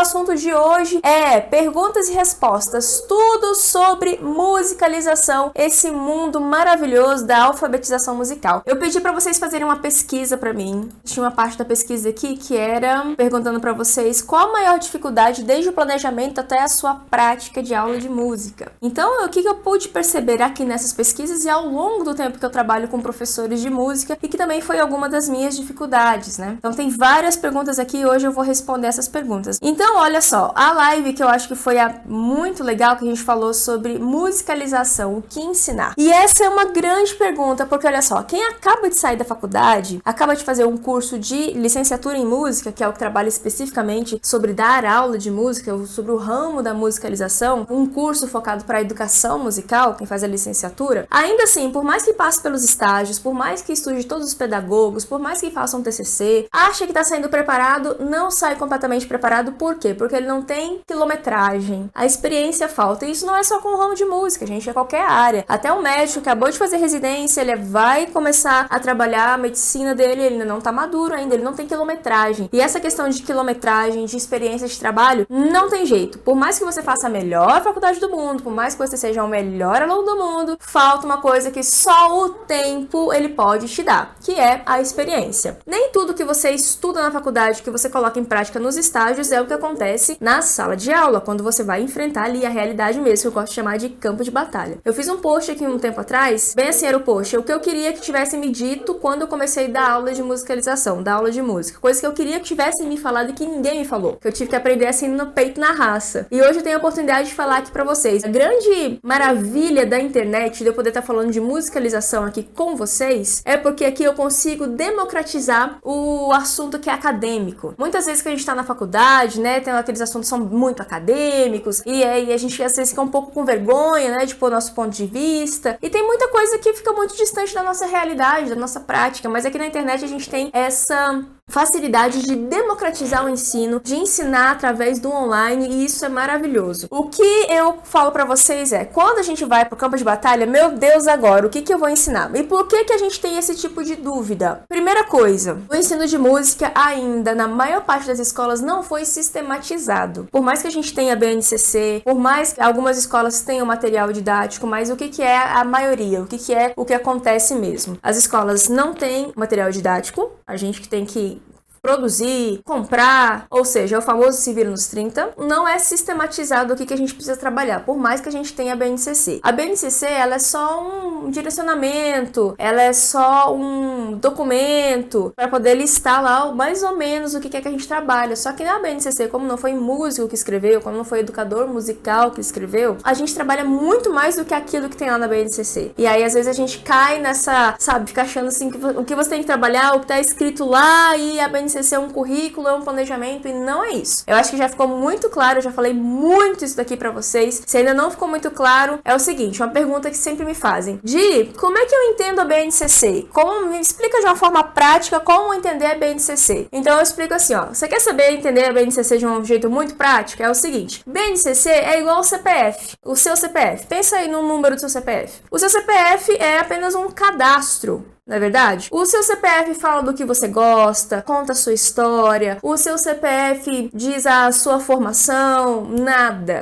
assunto de hoje é perguntas e respostas, tudo sobre musicalização, esse mundo maravilhoso da alfabetização musical. Eu pedi para vocês fazerem uma pesquisa para mim. Tinha uma parte da pesquisa aqui que era perguntando para vocês qual a maior dificuldade desde o planejamento até a sua prática de aula de música. Então, o que eu pude perceber aqui nessas pesquisas e ao longo do tempo que eu trabalho com professores de música e que também foi alguma das minhas dificuldades, né? Então, tem várias perguntas aqui e hoje eu vou responder essas perguntas. Então, olha só, a live que eu acho que foi muito legal, que a gente falou sobre musicalização, o que ensinar. E essa é uma grande pergunta, porque olha só, quem acaba de sair da faculdade, acaba de fazer um curso de licenciatura em música, que é o que trabalha especificamente sobre dar aula de música, sobre o ramo da musicalização, um curso focado para a educação musical, quem faz a licenciatura, ainda assim, por mais que passe pelos estágios, por mais que estude todos os pedagogos, por mais que faça um TCC, acha que está saindo preparado, não sai completamente preparado. Por quê? Porque ele não tem quilometragem, a experiência falta. E isso não é só com o ramo de música, gente, é qualquer área. Até o médico que acabou de fazer residência, ele vai começar a trabalhar a medicina dele, ele ainda não está maduro ainda, ele não tem quilometragem. E essa questão de quilometragem, de experiência de trabalho, não tem jeito. Por mais que você faça a melhor faculdade do mundo, por mais que você seja o melhor aluno do mundo, falta uma coisa que só o tempo ele pode te dar, que é a experiência. Nem tudo que você estuda na faculdade, que você coloca em prática nos estágios, é o que acontece na sala de aula, quando você vai enfrentar ali a realidade mesmo, que eu gosto de chamar de campo de batalha. Eu fiz um post aqui um tempo atrás, bem assim era o post, o que eu queria que tivesse me dito quando eu comecei a dar aula de musicalização, dar aula de música, coisa que eu queria que tivessem me falado e que ninguém me falou, que eu tive que aprender assim no peito, na raça. E hoje eu tenho a oportunidade de falar aqui pra vocês. A grande maravilha da internet, de eu poder estar falando de musicalização aqui com vocês, é porque aqui eu consigo democratizar o assunto que é acadêmico. Muitas vezes que a gente tá na faculdade, né, tem aqueles assuntos que são muito acadêmicos, e aí a gente às vezes fica um pouco com vergonha, né, de pôr nosso ponto de vista, e tem muita coisa que fica muito distante da nossa realidade, da nossa prática, mas aqui na internet a gente tem essa facilidade de democratizar o ensino, de ensinar através do online, e isso é maravilhoso. O que eu falo pra vocês é, quando a gente vai pro campo de batalha, meu Deus, agora, o que eu vou ensinar? E por que a gente tem esse tipo de dúvida? Primeira coisa, o ensino de música ainda, na maior parte das escolas, não foi sistematizado. Por mais que a gente tenha BNCC, por mais que algumas escolas tenham material didático, mas o que é a maioria? O que é o que acontece mesmo? As escolas não têm material didático, a gente que tem que produzir, comprar, ou seja, o famoso se vira nos 30, não é sistematizado o que a gente precisa trabalhar, por mais que a gente tenha a BNCC. A BNCC, ela é só um direcionamento, ela é só um documento para poder listar lá mais ou menos o que é que a gente trabalha. Só que na BNCC, como não foi músico que escreveu, como não foi educador musical que escreveu, a gente trabalha muito mais do que aquilo que tem lá na BNCC. E aí, às vezes, a gente cai nessa, sabe, fica achando assim, que o que você tem que trabalhar, o que tá escrito lá, e a BNCC é um currículo, é um planejamento, e não é isso. Eu acho que já ficou muito claro, eu já falei muito isso daqui pra vocês. Se ainda não ficou muito claro, é o seguinte, uma pergunta que sempre me fazem. Di, como é que eu entendo a BNCC? Me explica de uma forma prática como entender a BNCC. Então eu explico assim, ó. Você quer saber entender a BNCC de um jeito muito prático? É o seguinte, BNCC é igual ao CPF, o seu CPF. Pensa aí no número do seu CPF. O seu CPF é apenas um cadastro. Não é verdade? O seu CPF fala do que você gosta, conta a sua história. O seu CPF diz a sua formação,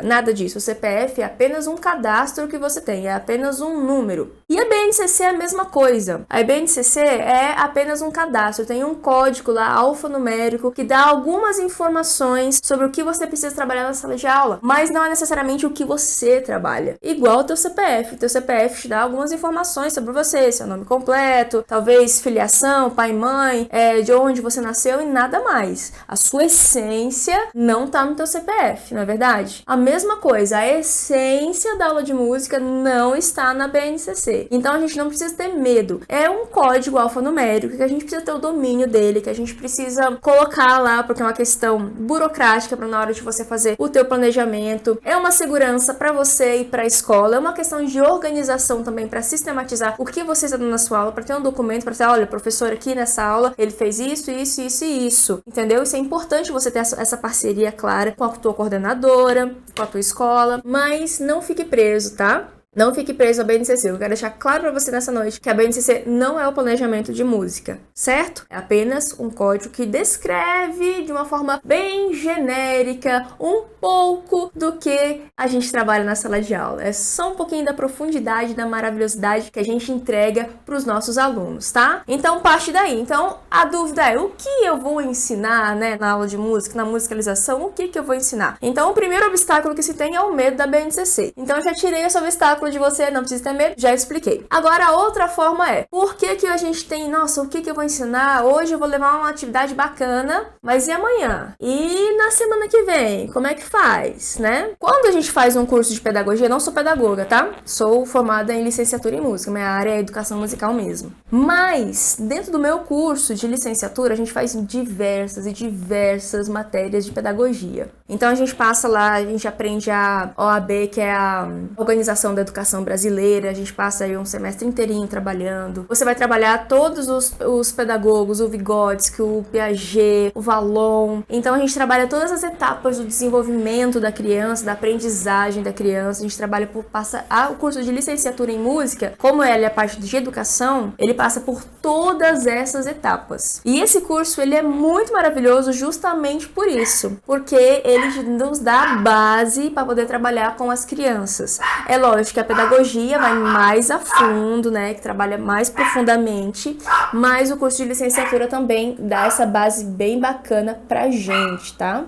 nada disso. O CPF é apenas um cadastro que você tem, é apenas um número. E a BNCC é a mesma coisa. A BNCC é apenas um cadastro, tem um código lá, alfanumérico, que dá algumas informações sobre o que você precisa trabalhar na sala de aula, mas não é necessariamente o que você trabalha. Igual o teu CPF. O teu CPF te dá algumas informações sobre você, seu nome completo, talvez filiação, pai e mãe, de onde você nasceu e nada mais. A sua essência não tá no teu CPF, não é verdade? A mesma coisa, a essência da aula de música não está na BNCC. Então a gente não precisa ter medo. É um código alfanumérico que a gente precisa ter o domínio dele, que a gente precisa colocar lá, porque é uma questão burocrática para na hora de você fazer o teu planejamento. É uma segurança para você e para a escola. É uma questão de organização também para sistematizar o que você está dando na sua aula, para ter um documento para dizer, olha, o professor aqui nessa aula, ele fez isso, entendeu? Isso é importante você ter essa parceria clara com a tua coordenadora, com a tua escola, mas não fique preso, tá? Não fique preso à BNCC. Eu quero deixar claro pra você nessa noite que a BNCC não é o planejamento de música, certo? É apenas um código que descreve de uma forma bem genérica um pouco do que a gente trabalha na sala de aula. É só um pouquinho da profundidade, da maravilhosidade que a gente entrega para os nossos alunos, tá? Então, parte daí. Então, a dúvida é, o que eu vou ensinar, né, na aula de música, na musicalização, o que eu vou ensinar? Então, o primeiro obstáculo que se tem é o medo da BNCC. Então, eu já tirei esse obstáculo de você, não precisa ter medo, já expliquei. Agora, a outra forma é, por que a gente tem, nossa, o que eu vou ensinar? Hoje eu vou levar uma atividade bacana, mas e amanhã? E na semana que vem? Como é que faz, né? Quando a gente faz um curso de pedagogia, eu não sou pedagoga, tá? Sou formada em licenciatura em música, minha área é educação musical mesmo. Mas, dentro do meu curso de licenciatura, a gente faz diversas matérias de pedagogia. Então, a gente passa lá, a gente aprende a OAB, que é a Organização da Educação Brasileira, a gente passa aí um semestre inteirinho trabalhando. Você vai trabalhar todos os pedagogos, o Vygotsky, o Piaget, o Vallon. Então, a gente trabalha todas as etapas do desenvolvimento da criança, da aprendizagem da criança. A gente trabalha o curso de licenciatura em música, como ele é a parte de educação, ele passa por todas essas etapas. E esse curso, ele é muito maravilhoso justamente por isso, porque ele nos dá a base para poder trabalhar com as crianças. É lógico que a pedagogia vai mais a fundo, né, que trabalha mais profundamente, mas o curso de licenciatura também dá essa base bem bacana pra gente, tá?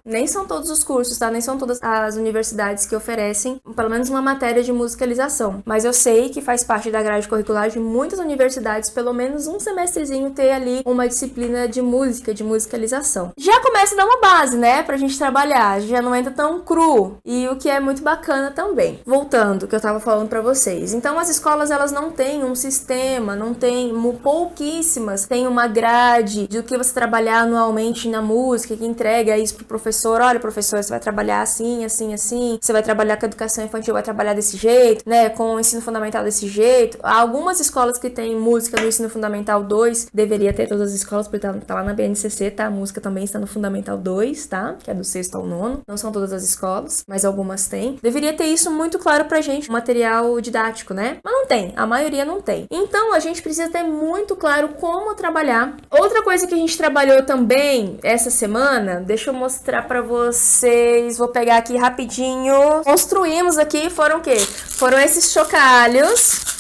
Nem são todos os cursos, tá? Nem são todas as universidades que oferecem pelo menos uma matéria de musicalização. Mas eu sei que faz parte da grade curricular de muitas universidades, pelo menos um semestrezinho ter ali uma disciplina de música, de musicalização. Já começa a dar uma base, né? Pra gente trabalhar, já não entra tão cru. E o que é muito bacana também. Voltando, que eu tava falando pra vocês. Então, as escolas, elas não têm um sistema, não tem, pouquíssimas têm uma grade do que você trabalhar anualmente na música, que entrega isso pro professor. Olha, professor, você vai trabalhar assim, assim, assim, você vai trabalhar com a educação infantil, vai trabalhar desse jeito, né, com o ensino fundamental desse jeito. Há algumas escolas que têm música no ensino fundamental 2, deveria ter todas as escolas, porque tá lá na BNCC, tá? A música também está no fundamental 2, tá? Que é do 6º ao 9º, não são todas as escolas, mas algumas têm. Deveria ter isso muito claro pra gente, um material didático, né? Mas não tem, a maioria não tem. Então, a gente precisa ter muito claro como trabalhar. Outra coisa que a gente trabalhou também essa semana, deixa eu mostrar pra vocês, vou pegar aqui rapidinho. Construímos aqui, foram o quê? Foram esses chocalhos.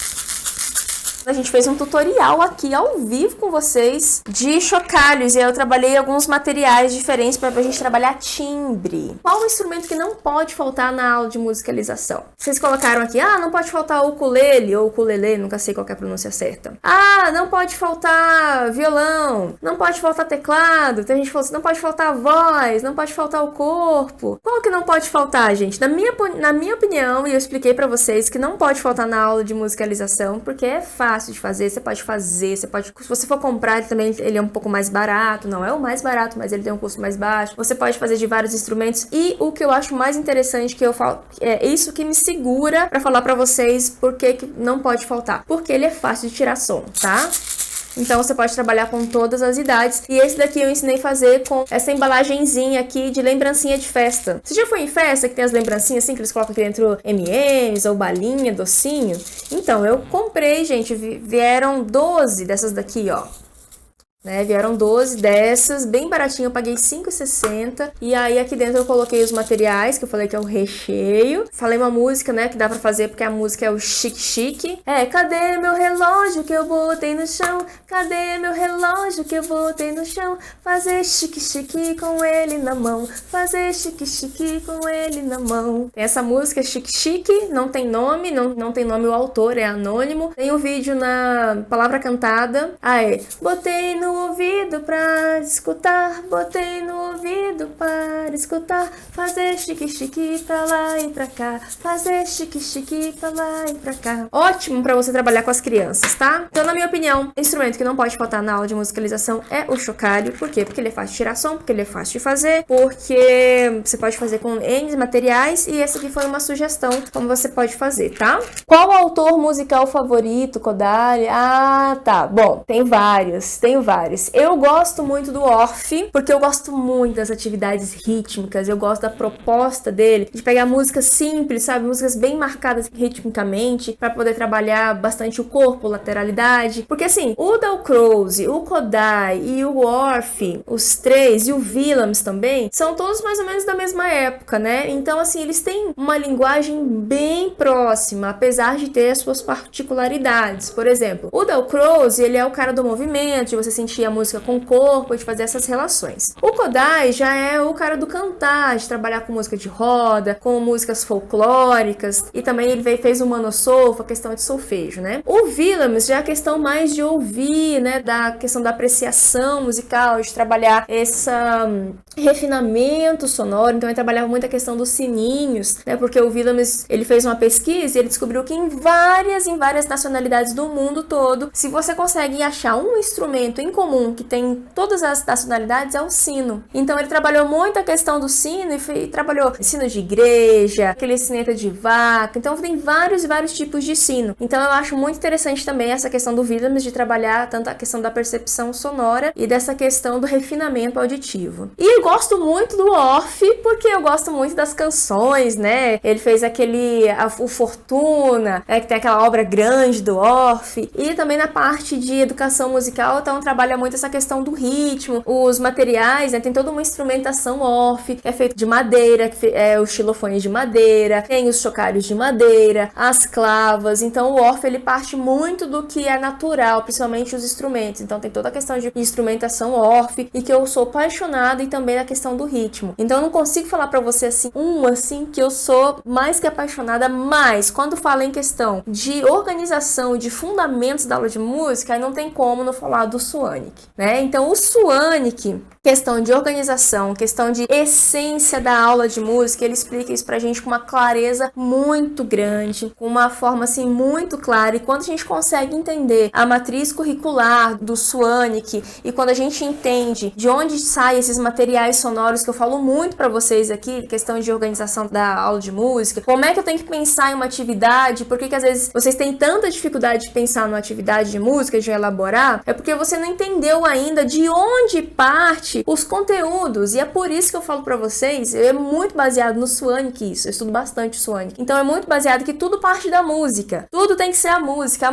A gente fez um tutorial aqui ao vivo com vocês de chocalhos e aí eu trabalhei alguns materiais diferentes para a gente trabalhar timbre. Qual o instrumento que não pode faltar na aula de musicalização? Vocês colocaram aqui, não pode faltar o ukulele ou ukulele, nunca sei qual é a pronúncia certa. Não pode faltar violão, não pode faltar teclado, tem gente que falou assim, não pode faltar voz, não pode faltar o corpo. Qual que não pode faltar, gente? Na minha opinião, e eu expliquei para vocês que não pode faltar na aula de musicalização, porque é fácil de fazer, você pode, se você for comprar, ele é um pouco mais barato, não é o mais barato, mas ele tem um custo mais baixo, você pode fazer de vários instrumentos, e o que eu acho mais interessante que eu falo, é isso que me segura pra falar pra vocês por que não pode faltar, porque ele é fácil de tirar som, tá? Então você pode trabalhar com todas as idades. E esse daqui eu ensinei a fazer com essa embalagenzinha aqui de lembrancinha de festa. Você já foi em festa que tem as lembrancinhas assim que eles colocam aqui dentro M&M's ou balinha, docinho? Então eu comprei, gente, vieram 12 dessas daqui, ó. Né, vieram 12 dessas, bem baratinho, eu paguei R$5,60. E aí aqui dentro eu coloquei os materiais, que eu falei que é o recheio. Falei uma música, né, que dá pra fazer, porque a música é o chique chique. Cadê meu relógio que eu botei no chão? Cadê meu relógio que eu botei no chão? Fazer chique chique com ele na mão. Fazer chique chique com ele na mão. Tem essa música, chique chique, não tem nome, não tem nome o autor, é anônimo. Tem um vídeo na palavra cantada. Botei no ouvido pra escutar, botei no ouvido para escutar, fazer chique chique pra lá e pra cá, fazer chique chique pra lá e pra cá. Ótimo pra você trabalhar com as crianças, tá? Então, na minha opinião, o instrumento que não pode faltar na aula de musicalização é o chocalho. Por quê? Porque ele é fácil de tirar som, porque ele é fácil de fazer, porque você pode fazer com N materiais, e essa aqui foi uma sugestão como você pode fazer, tá? Qual autor musical favorito, Kodály? Tá. Bom, tem vários. lugares. Eu gosto muito do Orff, porque eu gosto muito das atividades rítmicas, eu gosto da proposta dele, de pegar músicas simples, sabe? Músicas bem marcadas ritmicamente, para poder trabalhar bastante o corpo, lateralidade. Porque assim, o Dalcroze, o Kodály e o Orff, os três, e o Willems também, são todos mais ou menos da mesma época, né? Então assim, eles têm uma linguagem bem próxima, apesar de ter as suas particularidades. Por exemplo, o Dalcroze, ele é o cara do movimento, de você sentir a música com o corpo, de fazer essas relações. O Kodály já é o cara do cantar, de trabalhar com música de roda, com músicas folclóricas, e também ele fez o manosolfo, a questão de solfejo, né? O Willems já é a questão mais de ouvir, né? Da questão da apreciação musical, de trabalhar esse refinamento sonoro. Então ele trabalhava muito a questão dos sininhos, né? Porque o Willems, ele fez uma pesquisa e ele descobriu que em várias nacionalidades do mundo todo, se você consegue achar um instrumento em comum que tem todas as nacionalidades, é o sino. Então ele trabalhou muito a questão do sino e trabalhou sino de igreja, aquele sineta de vaca. Então tem vários tipos de sino. Então eu acho muito interessante também essa questão do Willems de trabalhar tanto a questão da percepção sonora e dessa questão do refinamento auditivo. E eu gosto muito do Orff, porque eu gosto muito das canções, né? Ele fez o Fortuna, que tem aquela obra grande do Orff, e também na parte de educação musical, então trabalha muito essa questão do ritmo, os materiais, né? Tem toda uma instrumentação Orff, que é feito de madeira, os xilofones de madeira, tem os chocalhos de madeira, as clavas. Então o Orff, ele parte muito do que é natural, principalmente os instrumentos. Então tem toda a questão de instrumentação Orff, e que eu sou apaixonada, e também a questão do ritmo. Então eu não consigo falar pra você assim, que eu sou mais que apaixonada, mas quando fala em questão de organização, de fundamentos da aula de música, aí não tem como não falar do Suanik, né? Então o Suanik, questão de organização, questão de essência da aula de música, ele explica isso pra gente com uma clareza muito grande, com uma forma assim muito clara. E quando a gente consegue entender a matriz curricular do Suanik, e quando a gente entende de onde saem esses materiais sonoros que eu falo muito pra vocês aqui, questão de organização da aula de música, como é que eu tenho que pensar em uma atividade, por que às vezes vocês têm tanta dificuldade de pensar numa atividade de música, de elaborar, é porque você não entendeu ainda de onde parte os conteúdos. E é por isso que eu falo pra vocês, é muito baseado no Suanik isso, eu estudo bastante o Suanik. Então é muito baseado que tudo parte da música, tudo tem que ser a música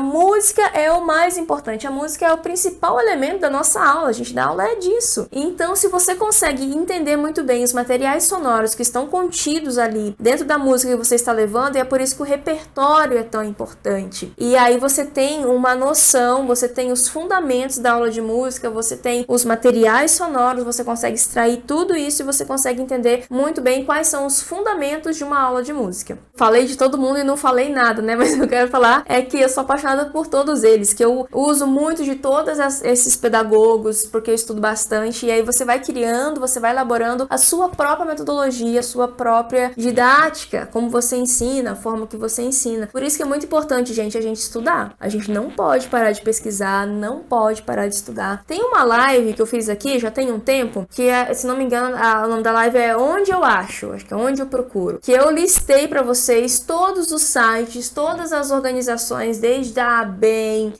é o mais importante, a música é o principal elemento da nossa aula, a gente dá aula é disso. Então se você consegue entender muito bem os materiais sonoros que estão contidos ali dentro da música que você está levando, e é por isso que o repertório é tão importante. E aí você tem uma noção, você tem os fundamentos da aula de música, você tem os materiais sonoros, você consegue extrair tudo isso e você consegue entender muito bem quais são os fundamentos de uma aula de música. Falei de todo mundo e não falei nada, né? Mas eu quero falar é que eu sou apaixonada por todos eles, que eu uso muito de todos esses pedagogos, porque eu estudo bastante, e aí você vai criando, você vai elaborando a sua própria metodologia, a sua própria didática, como você ensina, a forma que você ensina. Por isso que é muito importante, gente, a gente estudar. A gente não pode parar de pesquisar, não pode parar de estudar. Tem uma live que eu fiz aqui, já tem um tempo, que é, se não me engano, o nome da live é Onde Eu Acho que é Onde Eu Procuro, que eu listei pra vocês todos os sites, todas as organizações, desde a ABEM,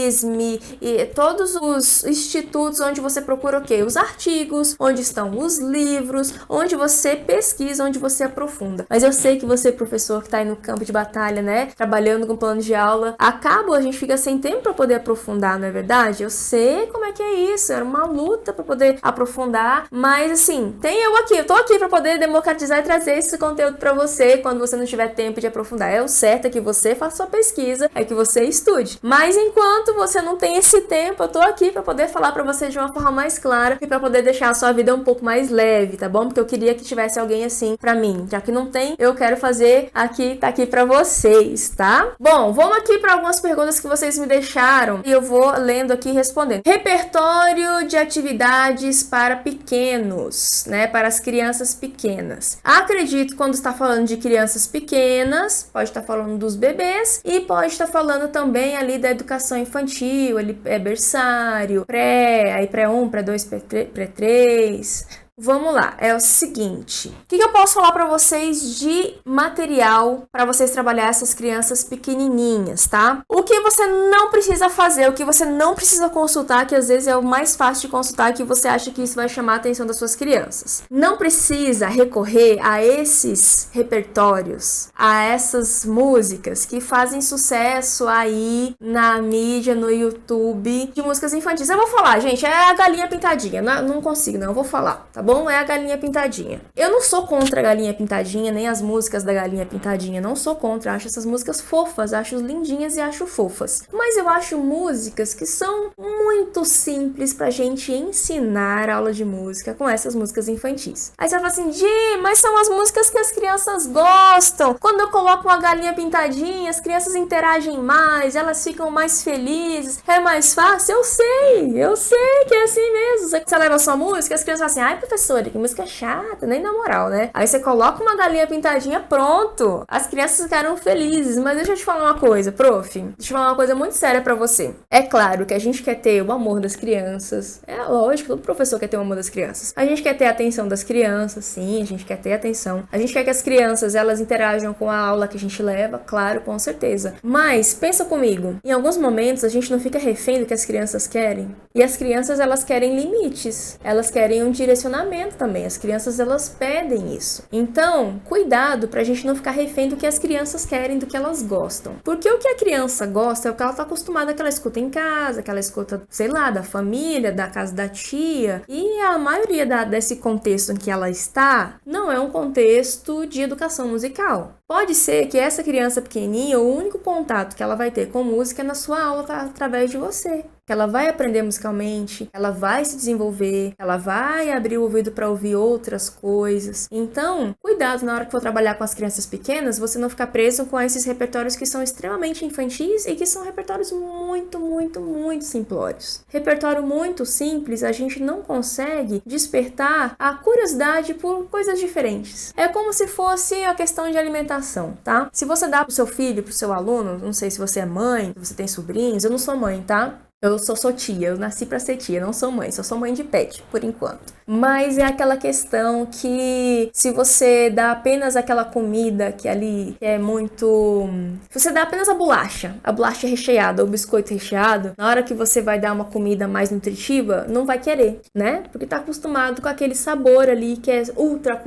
ISME, e todos os institutos onde você procura o quê? Os artigos, onde estão os livros, onde você pesquisa, onde você aprofunda. Mas eu sei que você, professor, que tá aí no campo de batalha, né, trabalhando com plano de aula, a gente fica sem tempo pra poder aprofundar, não é verdade? Eu sei como é que é isso, era uma luta pra poder aprofundar, mas assim, eu tô aqui pra poder democratizar e trazer esse conteúdo pra você quando você não tiver tempo de aprofundar. É o certo é que você faça sua pesquisa, é que você estude. Mas enquanto você não tem esse tempo, eu tô aqui pra poder falar pra você de uma forma mais clara e pra poder deixar a sua vida um pouco mais leve, tá bom? Porque eu queria que tivesse alguém assim pra mim. Já que não tem, eu quero fazer aqui, tá aqui pra vocês, tá? Bom, vamos aqui pra algumas perguntas que vocês me deixaram e eu vou lendo aqui e respondendo. Repertório de atividades para pequenos, né? Para as crianças pequenas. Acredito quando está falando de crianças pequenas, pode estar falando dos bebês e pode estar falando também ali da educação infantil, ali berçário, aí pré-1, pré-2, pré-3, Vamos lá, é o seguinte. O que eu posso falar para vocês de material para vocês trabalhar essas crianças pequenininhas, tá? O que você não precisa fazer, o que você não precisa consultar, que às vezes é o mais fácil de consultar, que você acha que isso vai chamar a atenção das suas crianças. Não precisa recorrer a esses repertórios, a essas músicas que fazem sucesso aí na mídia, no YouTube, de músicas infantis. Eu vou falar, gente, é a Galinha Pintadinha. Não consigo, não, eu vou falar, tá bom? É a Galinha Pintadinha. Eu não sou contra a Galinha Pintadinha, nem as músicas da Galinha Pintadinha. Não sou contra, acho essas músicas fofas, acho lindinhas e acho fofas. Mas eu acho músicas que são muito simples pra gente ensinar aula de música com essas músicas infantis. Aí você vai falar assim, Gi, mas são as músicas que as crianças gostam. Quando eu coloco uma Galinha Pintadinha, as crianças interagem mais, elas ficam mais felizes, é mais fácil. Eu sei que é assim mesmo. Você leva a sua música, as crianças falam assim, ai professora, que música chata, nem na moral, né? Aí você coloca uma Galinha Pintadinha, pronto. As crianças ficaram felizes. Mas deixa eu te falar uma coisa, prof. Deixa eu te falar uma coisa muito séria pra você. É claro que a gente quer ter o amor das crianças. É lógico, todo professor quer ter o amor das crianças. A gente quer ter a atenção das crianças, sim, a gente quer ter atenção. A gente quer que as crianças, elas interajam com a aula que a gente leva, claro, com certeza. Mas, pensa comigo, em alguns momentos a gente não fica refém do que as crianças querem. E as crianças, elas querem limites. Elas querem um direcionamento também. As crianças, elas pedem isso. Então, cuidado pra gente não ficar refém do que as crianças querem, do que elas gostam. Porque o que a criança gosta é o que ela tá acostumada, que ela escuta em casa, que ela escuta, sei lá, da família, da casa da tia. E a maioria desse contexto em que ela está não é um contexto de educação musical. Pode ser que essa criança pequenininha, o único contato que ela vai ter com música é na sua aula através de você. Ela vai aprender musicalmente, ela vai se desenvolver, ela vai abrir o ouvido para ouvir outras coisas. Então, cuidado na hora que for trabalhar com as crianças pequenas, você não ficar preso com esses repertórios que são extremamente infantis e que são repertórios muito, muito, muito simplórios. Repertório muito simples, a gente não consegue despertar a curiosidade por coisas diferentes. É como se fosse a questão de alimentação, tá? Se você dá pro seu filho, pro seu aluno, não sei se você é mãe, se você tem sobrinhos, eu não sou mãe, tá? Eu sou tia, eu nasci pra ser tia, não sou mãe, só sou mãe de pet, por enquanto. Mas é aquela questão que se você dá apenas aquela comida que ali é muito... Se você dá apenas a bolacha recheada ou o biscoito recheado, na hora que você vai dar uma comida mais nutritiva, não vai querer, né? Porque tá acostumado com aquele sabor ali que é ultra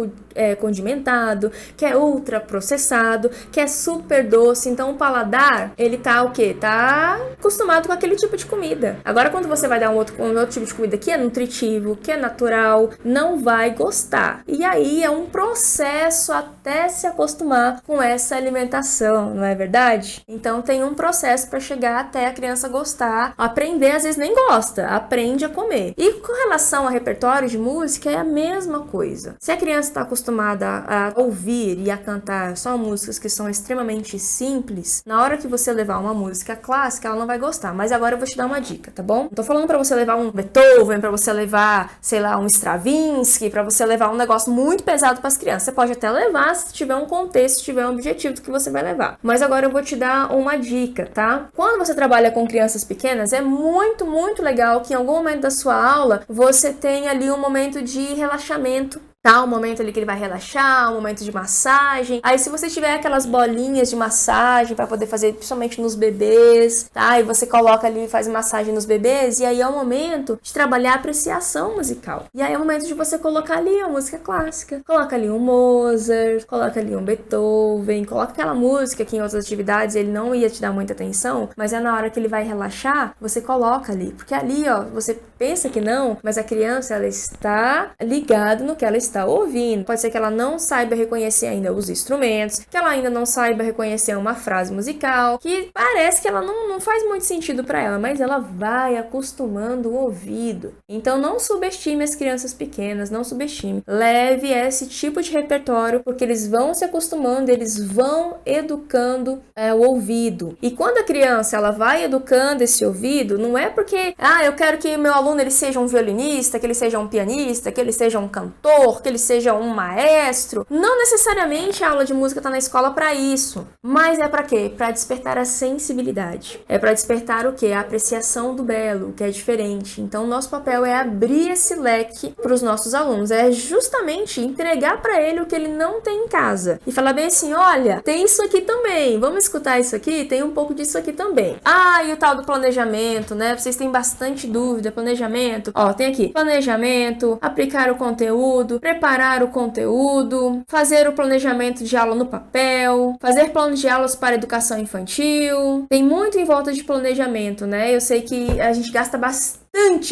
condimentado, que é ultra processado, que é super doce. Então o paladar, ele tá o quê? Tá acostumado com aquele tipo de comida. Agora quando você vai dar um outro tipo de comida que é nutritivo, que é natural, não vai gostar. E aí é um processo até se acostumar com essa alimentação, não é verdade? Então tem um processo para chegar até a criança gostar, aprender, às vezes nem gosta, aprende a comer. E com relação a repertório de música é a mesma coisa. Se a criança está acostumada a ouvir e a cantar só músicas que são extremamente simples, na hora que você levar uma música clássica, ela não vai gostar. Mas agora eu vou te dar uma dica, tá bom? Não tô falando para você levar um Beethoven, para você levar, sei lá, um Stravinsky, para você levar um negócio muito pesado para as crianças. Você pode até levar se tiver um contexto, se tiver um objetivo do que você vai levar. Mas agora eu vou te dar uma dica, tá? Quando você trabalha com crianças pequenas, é muito, muito legal que em algum momento da sua aula você tenha ali um momento de relaxamento. Tá, um momento ali que ele vai relaxar, um momento de massagem. Aí se você tiver aquelas bolinhas de massagem para poder fazer principalmente nos bebês, tá? E você coloca ali e faz massagem nos bebês, e aí é o momento de trabalhar a apreciação musical. E aí é o momento de você colocar ali a música clássica. Coloca ali um Mozart, coloca ali um Beethoven, coloca aquela música que em outras atividades ele não ia te dar muita atenção, mas é na hora que ele vai relaxar, você coloca ali. Porque ali, ó, você pensa que não, mas a criança, ela está ligada no que ela está ouvindo. Pode ser que ela não saiba reconhecer ainda os instrumentos, que ela ainda não saiba reconhecer uma frase musical, que parece que ela não faz muito sentido para ela, mas ela vai acostumando o ouvido. Então não subestime as crianças pequenas, não subestime. Leve esse tipo de repertório, porque eles vão se acostumando, eles vão educando o ouvido. E quando a criança ela vai educando esse ouvido, não é porque, eu quero que meu aluno ele seja um violinista, que ele seja um pianista, que ele seja um cantor, que ele seja um maestro. Não necessariamente a aula de música tá na escola para isso, mas é para quê? Para despertar a sensibilidade. É para despertar o quê? A apreciação do belo, o que é diferente. Então, nosso papel é abrir esse leque para os nossos alunos, é justamente entregar para ele o que ele não tem em casa e falar bem assim, olha, tem isso aqui também, vamos escutar isso aqui, tem um pouco disso aqui também. Ah, e o tal do planejamento, né? Vocês têm bastante dúvida, planejamento. Ó, tem aqui, planejamento, aplicar o conteúdo, preparar o conteúdo, fazer o planejamento de aula no papel, fazer planos de aulas para educação infantil. Tem muito em volta de planejamento, né? Eu sei que a gente gasta bastante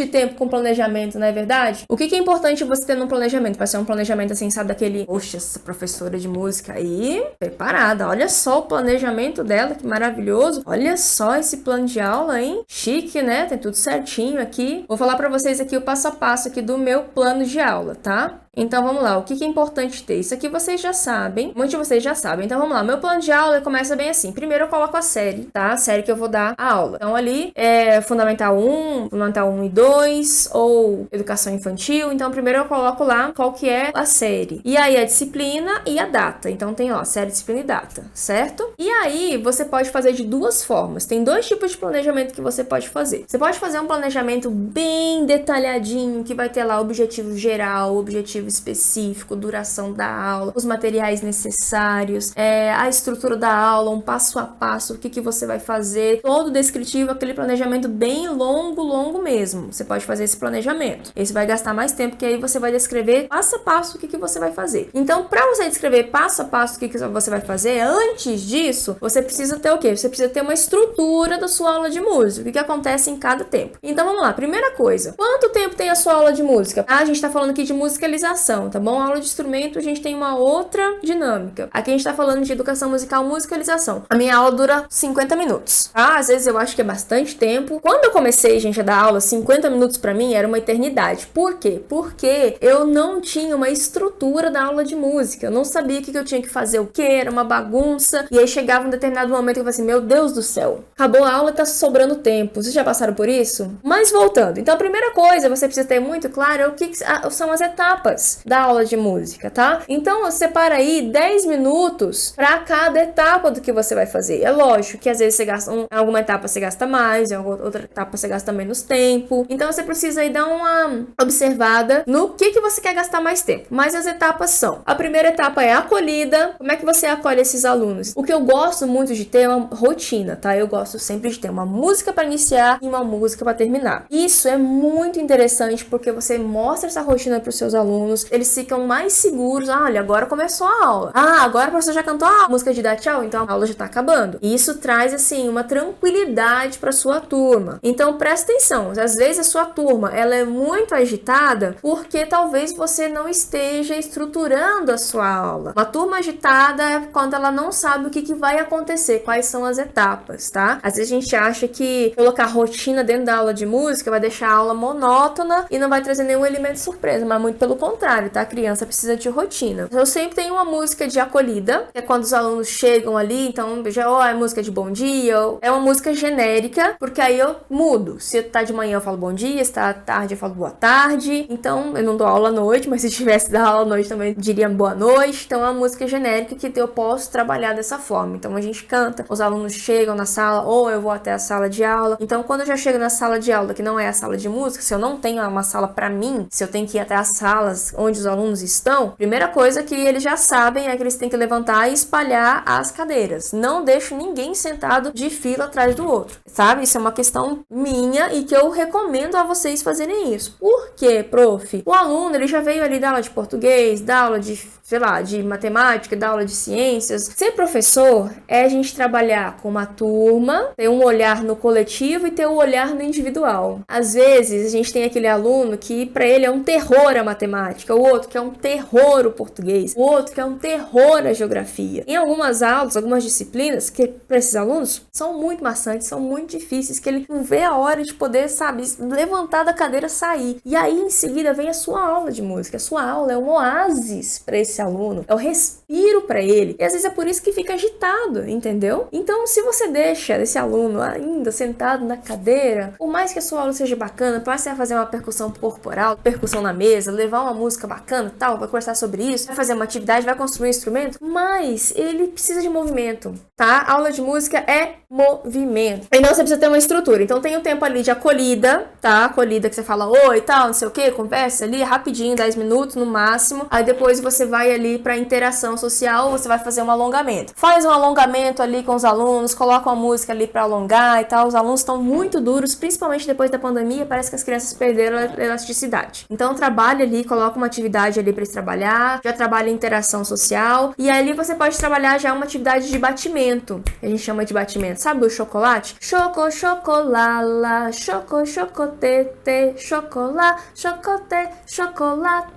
tempo com planejamento, não é verdade? O que é importante você ter num planejamento? Para ser um planejamento assim, sabe, daquele, poxa, essa professora de música aí, preparada, olha só o planejamento dela, que maravilhoso, olha só esse plano de aula, hein? Chique, né? Tem tudo certinho aqui. Vou falar para vocês aqui o passo a passo aqui do meu plano de aula, tá? Então vamos lá, o que é importante ter? Isso aqui vocês já sabem, muitos de vocês já sabem. Então vamos lá, meu plano de aula começa bem assim. Primeiro eu coloco a série, tá? A série que eu vou dar a aula. Então ali é Fundamental 1, Fundamental 1 e 2, ou Educação Infantil. Então primeiro eu coloco lá qual que é a série. E aí a disciplina e a data. Então tem, ó, série, disciplina e data, certo? E aí você pode fazer de duas formas. Tem dois tipos de planejamento que você pode fazer. Você pode fazer um planejamento bem detalhadinho, que vai ter lá objetivo geral, objetivo específico, duração da aula, os materiais necessários, a estrutura da aula, um passo a passo, o que você vai fazer, todo descritivo, aquele planejamento bem longo mesmo. Você pode fazer esse planejamento. Esse vai gastar mais tempo, que aí você vai descrever passo a passo o que você vai fazer. Então, para você descrever passo a passo o que você vai fazer, antes disso, você precisa ter o quê? Você precisa ter uma estrutura da sua aula de música, o que acontece em cada tempo. Então, vamos lá. Primeira coisa, quanto tempo tem a sua aula de música? A gente tá falando aqui de musicalização, tá bom? A aula de instrumento a gente tem uma outra dinâmica. Aqui a gente tá falando de educação musical, musicalização. A minha aula dura 50 minutos, tá? Às vezes eu acho que é bastante tempo. Quando eu comecei, gente, a dar aula, 50 minutos pra mim era uma eternidade. Por quê? Porque eu não tinha uma estrutura da aula de música. Eu não sabia o que eu tinha que fazer, o que era uma bagunça. E aí chegava um determinado momento que eu falei assim, meu Deus do céu, acabou a aula e tá sobrando tempo. Vocês já passaram por isso? Mas voltando. Então a primeira coisa, você precisa ter muito claro o que são as etapas da aula de música, tá? Então, você separa aí 10 minutos para cada etapa do que você vai fazer. É lógico que às vezes você gasta em alguma etapa você gasta mais, em outra etapa você gasta menos tempo. Então, você precisa aí dar uma observada no que você quer gastar mais tempo. Mas as etapas são: a primeira etapa é a acolhida. Como é que você acolhe esses alunos? O que eu gosto muito de ter é uma rotina, tá? Eu gosto sempre de ter uma música para iniciar e uma música para terminar. Isso é muito interessante porque você mostra essa rotina para os seus alunos. Eles ficam mais seguros. Ah, olha, agora começou a aula. Ah, agora o professor já cantou a música de dar tchau, então a aula já tá acabando. E isso traz, assim, uma tranquilidade para sua turma. Então, presta atenção. Às vezes a sua turma, ela é muito agitada porque talvez você não esteja estruturando a sua aula. Uma turma agitada é quando ela não sabe o que vai acontecer, quais são as etapas, tá? Às vezes a gente acha que colocar rotina dentro da aula de música vai deixar a aula monótona e não vai trazer nenhum elemento surpresa, mas muito pelo contrário, tá? A criança precisa de rotina. Eu sempre tenho uma música de acolhida, que é quando os alunos chegam ali, então já é música de bom dia, é uma música genérica, porque aí eu mudo. Se tá de manhã eu falo bom dia, se tá à tarde eu falo boa tarde. Então eu não dou aula à noite, mas se tivesse dado aula à noite também diria boa noite. Então é uma música genérica que eu posso trabalhar dessa forma. Então a gente canta, os alunos chegam na sala ou eu vou até a sala de aula. Então quando eu já chego na sala de aula, que não é a sala de música, se eu não tenho uma sala pra mim, se eu tenho que ir até as salas onde os alunos estão, primeira coisa que eles já sabem é que eles têm que levantar e espalhar as cadeiras. Não deixo ninguém sentado de fila atrás do outro, sabe? Isso é uma questão minha e que eu recomendo a vocês fazerem isso. Por quê, prof? O aluno, ele já veio ali dar aula de português, dar aula de, sei lá, de matemática, dar aula de ciências. Ser professor é a gente trabalhar com uma turma, ter um olhar no coletivo e ter um olhar no individual. Às vezes, a gente tem aquele aluno que para ele é um terror a matemática, o outro que é um terror o português, o outro que é um terror a geografia. Em algumas aulas, algumas disciplinas, que para esses alunos são muito maçantes, são muito difíceis, que ele não vê a hora de poder, sabe, levantar da cadeira, sair. E aí, em seguida, vem a sua aula de música. A sua aula é um oásis para esse aluno, é o respiro para ele. E às vezes é por isso que fica agitado, entendeu? Então, se você deixa esse aluno ainda sentado na cadeira, por mais que a sua aula seja bacana, passe a fazer uma percussão corporal, percussão na mesa, levar uma música bacana, tal, vai conversar sobre isso, vai fazer uma atividade, vai construir um instrumento, mas ele precisa de movimento, tá? A aula de música é movimento. Então você precisa ter uma estrutura. Então tem um tempo ali de acolhida, tá? Acolhida que você fala oi e tal, não sei o que, conversa ali rapidinho, 10 minutos no máximo. Aí depois você vai ali pra interação social, você vai fazer um alongamento. Faz um alongamento ali com os alunos, coloca uma música ali pra alongar e tal. Os alunos estão muito duros, principalmente depois da pandemia, parece que as crianças perderam a elasticidade. Então trabalha ali, coloca uma atividade ali pra eles trabalhar, já trabalha interação social, e ali você pode trabalhar já uma atividade de batimento, que a gente chama de batimento. Sabe o chocolate? Choco, chocolala, choco, chocotete, chocolate, chocote, chocolate.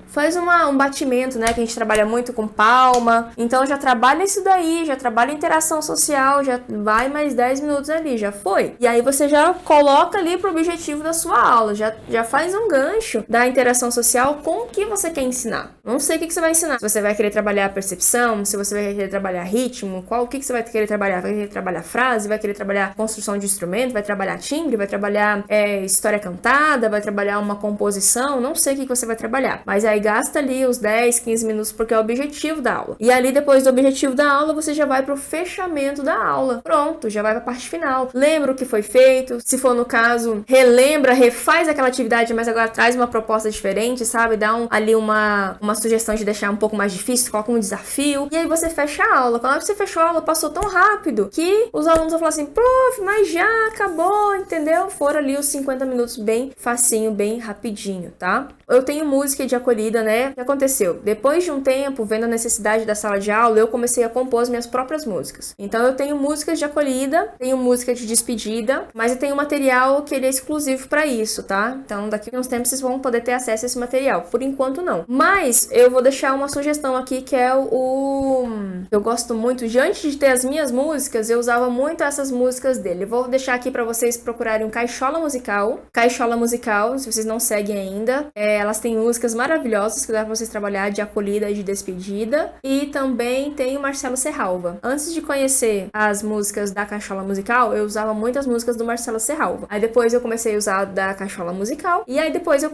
Faz um batimento, né? Que a gente trabalha muito com palma. Então já trabalha isso daí, já trabalha interação social, já vai mais 10 minutos ali, já foi. E aí você já coloca ali pro objetivo da sua aula, já faz um gancho da interação social com o que você quer ensinar. Não sei o que você vai ensinar. Se você vai querer trabalhar a percepção, se você vai querer trabalhar ritmo, o que você vai querer trabalhar? Vai querer trabalhar frase, vai querer trabalhar construção de instrumento, vai trabalhar timbre, vai trabalhar história cantada, vai trabalhar uma composição, não sei o que você vai trabalhar. Mas aí gasta ali os 10, 15 minutos porque é o objetivo da aula. E ali depois do objetivo da aula, você já vai pro fechamento da aula. Pronto, já vai pra parte final. Lembra o que foi feito, se for no caso, relembra, refaz aquela atividade, mas agora traz uma proposta diferente, sabe? Dá ali uma sugestão de deixar um pouco mais difícil, coloca um desafio, e aí você fecha a aula. Quando você fechou a aula, passou tão rápido que os alunos vão falar assim, prof, mas já acabou, entendeu? Foram ali os 50 minutos bem facinho, bem rapidinho, tá? Eu tenho música de acolhida, né? O que aconteceu? Depois de um tempo, vendo a necessidade da sala de aula, eu comecei a compor as minhas próprias músicas. Então eu tenho músicas de acolhida, tenho música de despedida, mas eu tenho material que ele é exclusivo para isso, tá? Então daqui a uns tempos vocês vão poder ter acesso a esse material. Por enquanto não. Mas eu vou deixar uma sugestão aqui que é eu gosto muito, antes de ter as minhas músicas, eu usava muito essas músicas dele. Eu vou deixar aqui para vocês procurarem um Caixola Musical. Caixola Musical, se vocês não seguem ainda, elas têm músicas maravilhosas que dá pra vocês trabalhar de acolhida e de despedida. E também tem o Marcelo Serralva. Antes de conhecer as músicas da Caixola Musical, eu usava muitas músicas do Marcelo Serralva. Aí depois eu comecei a usar da Caixola Musical. E aí depois eu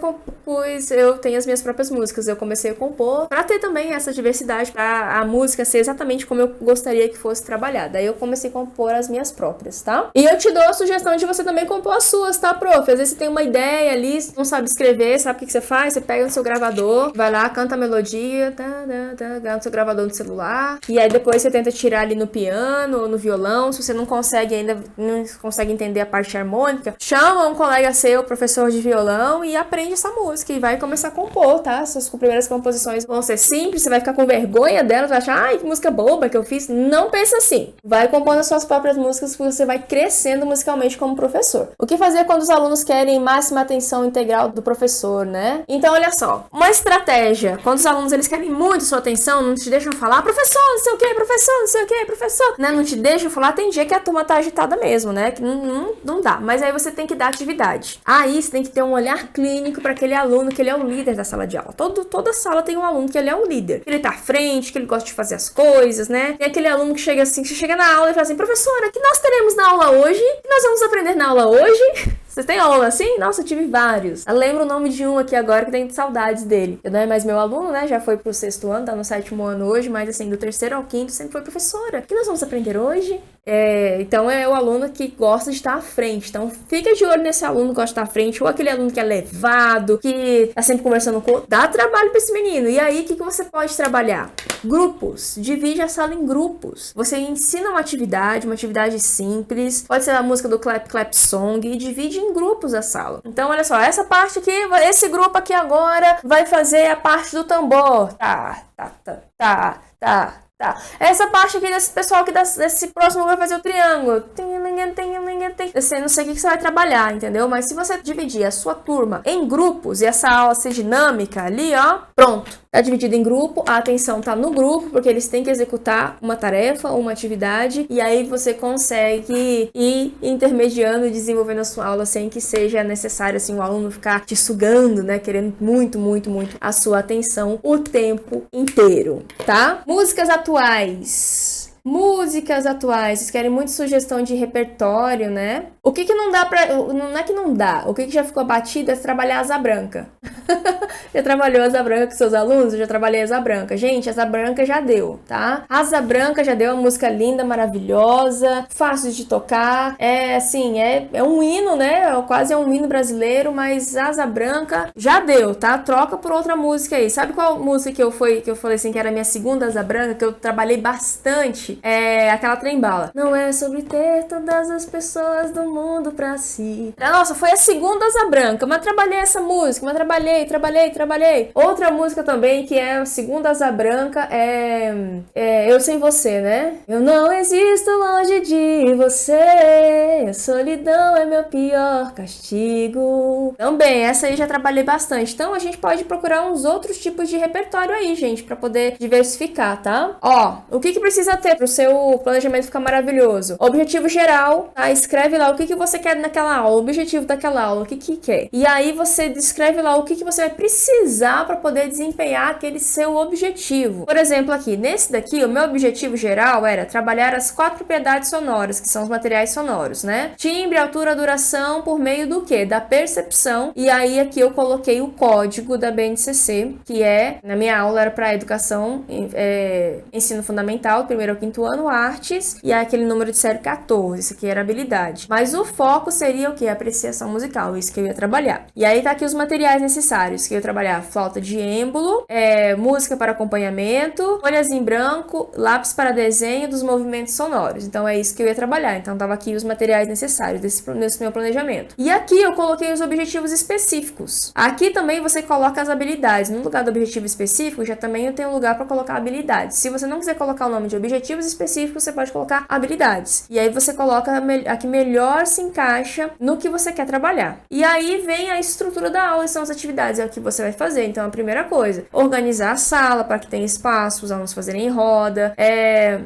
tenho as minhas próprias músicas. Eu comecei a compor pra ter também essa diversidade, pra a música ser exatamente como eu gostaria que fosse trabalhada. Aí eu comecei a compor as minhas próprias, tá? E eu te dou a sugestão de você também compor as suas, tá, prof? Às vezes você tem uma ideia ali, não sabe escrever, sabe o que você faz? Você pega no seu gravador, vai lá, canta a melodia, no seu gravador no celular, e aí depois você tenta tirar ali no piano ou no violão. Se você não consegue ainda, não consegue entender a parte harmônica, chama um colega seu, professor de violão, e aprende essa música e vai começar a compor, tá? Suas primeiras composições vão ser simples, você vai ficar com vergonha delas, vai achar, ai, que música boba que eu fiz. Não pensa assim. Vai compondo as suas próprias músicas, porque você vai crescendo musicalmente como professor. O que fazer quando os alunos querem máxima atenção integral do professor, né? Então, olha só, uma estratégia, quando os alunos eles querem muito sua atenção, não te deixam falar, professor, não sei o que, professor, não sei o que, professor, né? Não te deixam falar, tem dia que a turma tá agitada mesmo, né? Que não dá, mas aí você tem que dar atividade. Aí você tem que ter um olhar clínico para aquele aluno que ele é o líder da sala de aula. Toda sala tem um aluno que ele é o líder, que ele tá à frente, que ele gosta de fazer as coisas, né? Tem aquele aluno que chega assim, que chega na aula e fala assim, professora, o que nós teremos na aula hoje? O que nós vamos aprender na aula hoje? Vocês têm aula assim? Nossa, eu tive vários. Eu lembro o nome de um aqui agora que tenho saudades dele. Eu não é mais meu aluno, né? Já foi pro 6º ano, tá no 7º ano hoje, mas assim, do 3º ao 5º sempre foi professora. O que nós vamos aprender hoje? Então é o aluno que gosta de estar à frente. Então fica de olho nesse aluno que gosta de estar à frente, ou aquele aluno que é levado, que tá sempre conversando com o outro. Dá trabalho pra esse menino. E aí, o que você pode trabalhar? Grupos. Divide a sala em grupos. Você ensina uma atividade simples. Pode ser a música do Clap Clap Song e divide em grupos a sala. Então, olha só, essa parte aqui, esse grupo aqui agora vai fazer a parte do tambor. Tá. Essa parte aqui desse pessoal aqui desse próximo vai fazer o triângulo. Eu não sei o que você vai trabalhar, entendeu? Mas se você dividir a sua turma em grupos e essa aula ser dinâmica ali, ó, pronto. Tá dividido em grupo, a atenção tá no grupo, porque eles têm que executar uma tarefa ou uma atividade, e aí você consegue ir intermediando e desenvolvendo a sua aula sem que seja necessário, assim, o aluno ficar te sugando, né, querendo muito, muito, muito a sua atenção o tempo inteiro, tá? Músicas atuais. Músicas atuais, vocês querem muito sugestão de repertório, né? O que não dá pra... Não é que não dá, o que já ficou batido é trabalhar asa branca. Já trabalhou asa branca com seus alunos? Eu já trabalhei asa branca. Gente, asa branca já deu, tá? Asa branca já deu, uma música linda, maravilhosa, fácil de tocar. É assim, é um hino, né? Quase é um hino brasileiro, mas asa branca já deu, tá? Troca por outra música aí. Sabe qual música que eu falei assim, que era a minha segunda asa branca, que eu trabalhei bastante? É aquela Trem-Bala. Não é sobre ter todas as pessoas do mundo pra si. Nossa, foi a segunda asa branca, mas trabalhei essa música, mas trabalhei. Outra música também que é a segunda asa branca é Eu Sem Você, né? Eu não existo longe de você, a solidão é meu pior castigo. Também, essa aí já trabalhei bastante. Então a gente pode procurar uns outros tipos de repertório aí, gente, pra poder diversificar, tá? Ó, o que precisa ter pro seu planejamento ficar maravilhoso? Objetivo geral, tá? Escreve lá o que você quer naquela aula, o objetivo daquela aula, o que quer. E aí você descreve lá o que você vai precisar para poder desempenhar aquele seu objetivo. Por exemplo, aqui, nesse daqui, o meu objetivo geral era trabalhar as 4 propriedades sonoras, que são os materiais sonoros, né? Timbre, altura, duração, por meio do quê? Da percepção. E aí aqui eu coloquei o código da BNCC, que na minha aula era para educação, ensino fundamental, primeiro ao quinto ano, artes, e aquele número de série 14, isso aqui era habilidade. Mas o foco seria o quê? Apreciação musical, isso que eu ia trabalhar. E aí tá aqui os materiais necessários, que eu ia trabalhar flauta de êmbolo, música para acompanhamento, folhas em branco, lápis para desenho dos movimentos sonoros. Então é isso que eu ia trabalhar. Então tava aqui os materiais necessários nesse meu planejamento. E aqui eu coloquei os objetivos específicos. Aqui também você coloca as habilidades. No lugar do objetivo específico, já também eu tenho um lugar para colocar habilidades. Se você não quiser colocar o nome de objetivos específicos, você pode colocar habilidades. E aí você coloca a que melhor se encaixa no que você quer trabalhar. E aí vem a estrutura da aula, são as atividades, é o que você vai fazer. Então a primeira coisa, organizar a sala para que tenha espaço, os alunos fazerem em roda.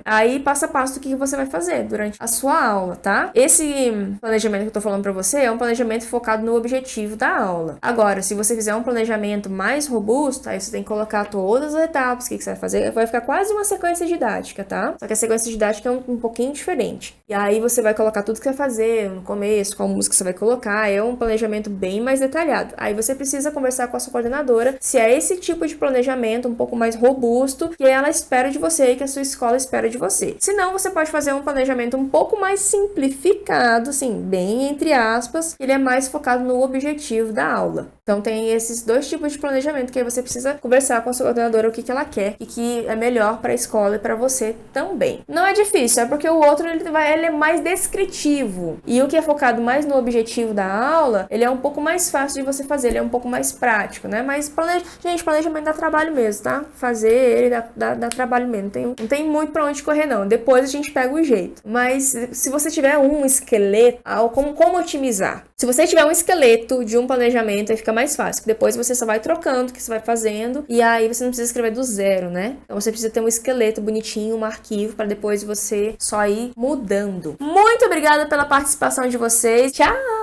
Aí passo a passo do que você vai fazer durante a sua aula, tá? Esse planejamento que eu tô falando para você é um planejamento focado no objetivo da aula. Agora, se você fizer um planejamento mais robusto, aí você tem que colocar todas as etapas, o que você vai fazer, vai ficar quase uma sequência didática, tá? Só que a sequência didática é um pouquinho diferente. E aí você vai colocar tudo que você vai fazer no começo, qual música você vai colocar, é um planejamento bem mais detalhado. Aí você precisa conversar com a sua coordenadora se é esse tipo de planejamento um pouco mais robusto que ela espera de você e que a sua escola espera de você. Se não, você pode fazer um planejamento um pouco mais simplificado, assim, bem entre aspas, ele é mais focado no objetivo da aula. Então tem esses dois tipos de planejamento que aí você precisa conversar com a sua coordenadora o que ela quer e que é melhor para a escola e para você também. Não é difícil, é porque o outro ele é mais descritivo e o que é focado mais no objetivo da aula, ele é um pouco mais fácil de você fazer, ele é um pouco mais prático, né? Mas gente, planejamento dá trabalho mesmo, tá? Fazer ele dá trabalho mesmo, não tem muito para onde correr não, depois a gente pega o jeito. Mas se você tiver um esqueleto, como otimizar? Se você tiver um esqueleto de um planejamento, aí fica mais fácil, depois você só vai trocando o que você vai fazendo e aí você não precisa escrever do zero, né? Então você precisa ter um esqueleto bonitinho, um arquivo para depois você só ir mudando. Muito obrigada pela participação de vocês. Tchau!